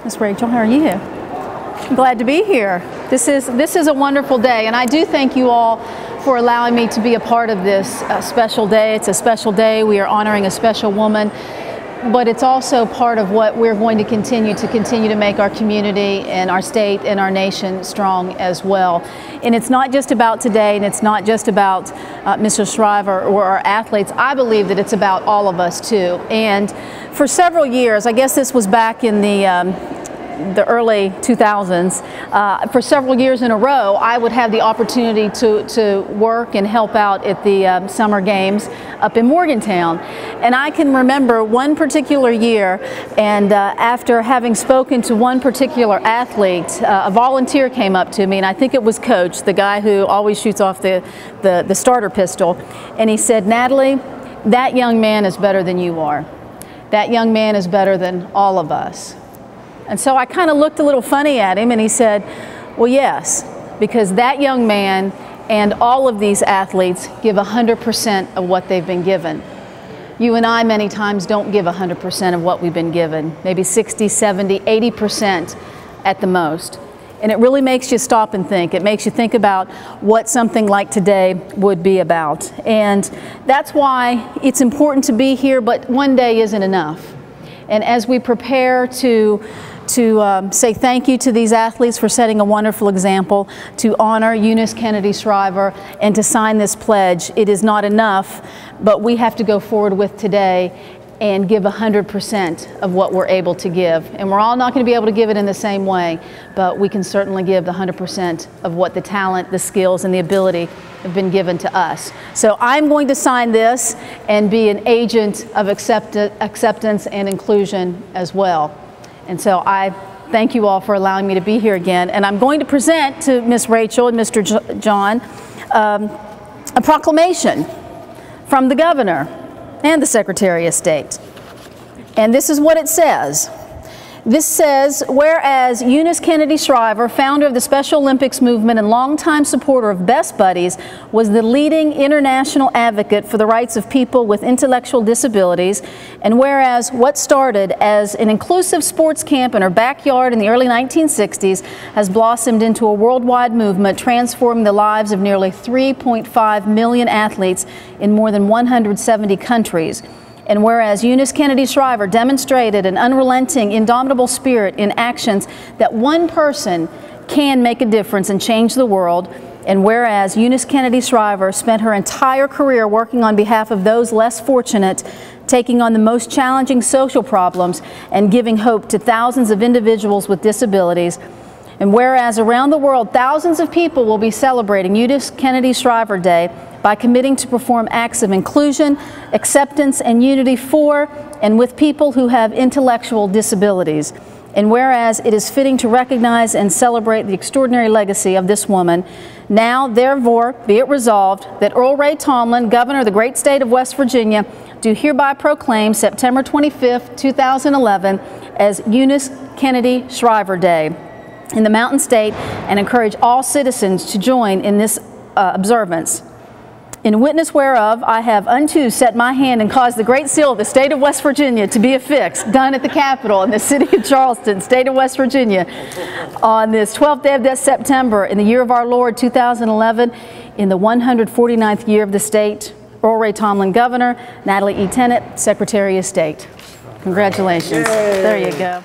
Miss Rachel, how are you? I'm glad to be here. This is a wonderful day, and I do thank you all for allowing me to be a part of this special day. It's a special day. We are honoring a special woman, but it's also part of what we're going to continue to make our community and our state and our nation strong as well. And it's not just about today, and it's not just about Mr. Shriver or our athletes. I believe that it's about all of us too. And for several years, I guess this was back in the early 2000s, for several years in a row, I would have the opportunity to work and help out at the summer games up in Morgantown. And I can remember one particular year, and after having spoken to one particular athlete, a volunteer came up to me, and I think it was Coach, the guy who always shoots off the starter pistol, and he said, "Natalie, that young man is better than you are. That young man is better than all of us." And so I kind of looked a little funny at him, and he said, "Well, yes, because that young man and all of these athletes give 100% of what they've been given. You and I many times don't give 100% of what we've been given, maybe 60, 70, 80% at the most." And it really makes you stop and think. It makes you think about what something like today would be about. And that's why it's important to be here, but one day isn't enough. And as we prepare to say thank you to these athletes for setting a wonderful example, to honor Eunice Kennedy Shriver, and to sign this pledge, it is not enough, but we have to go forward with today and give 100% of what we're able to give. And we're all not going to be able to give it in the same way, but we can certainly give the 100% of what the talent, the skills, and the ability have been given to us. So I'm going to sign this and be an agent of acceptance and inclusion as well. And so I thank you all for allowing me to be here again. And I'm going to present to Miss Rachel and Mr. John a proclamation from the governor and the Secretary of State. And this is what it says. This says, whereas Eunice Kennedy Shriver, founder of the Special Olympics movement and longtime supporter of Best Buddies, was the leading international advocate for the rights of people with intellectual disabilities, and whereas what started as an inclusive sports camp in her backyard in the early 1960s has blossomed into a worldwide movement transforming the lives of nearly 3.5 million athletes in more than 170 countries. And whereas Eunice Kennedy Shriver demonstrated an unrelenting, indomitable spirit in actions that one person can make a difference and change the world, and whereas Eunice Kennedy Shriver spent her entire career working on behalf of those less fortunate, taking on the most challenging social problems and giving hope to thousands of individuals with disabilities, and whereas around the world thousands of people will be celebrating Eunice Kennedy Shriver Day by committing to perform acts of inclusion, acceptance, and unity for and with people who have intellectual disabilities. And whereas it is fitting to recognize and celebrate the extraordinary legacy of this woman, now therefore be it resolved that Earl Ray Tomblin, Governor of the great state of West Virginia, do hereby proclaim September 25th, 2011 as Eunice Kennedy Shriver Day in the Mountain State, and encourage all citizens to join in this observance. In witness whereof, I have unto set my hand and caused the great seal of the state of West Virginia to be affixed, done at the Capitol in the city of Charleston, state of West Virginia, on this 12th day of this September in the year of our Lord 2011, in the 149th year of the state. Earl Ray Tomblin, Governor. Natalie E. Tennant, Secretary of State. Congratulations. Yay. There you go.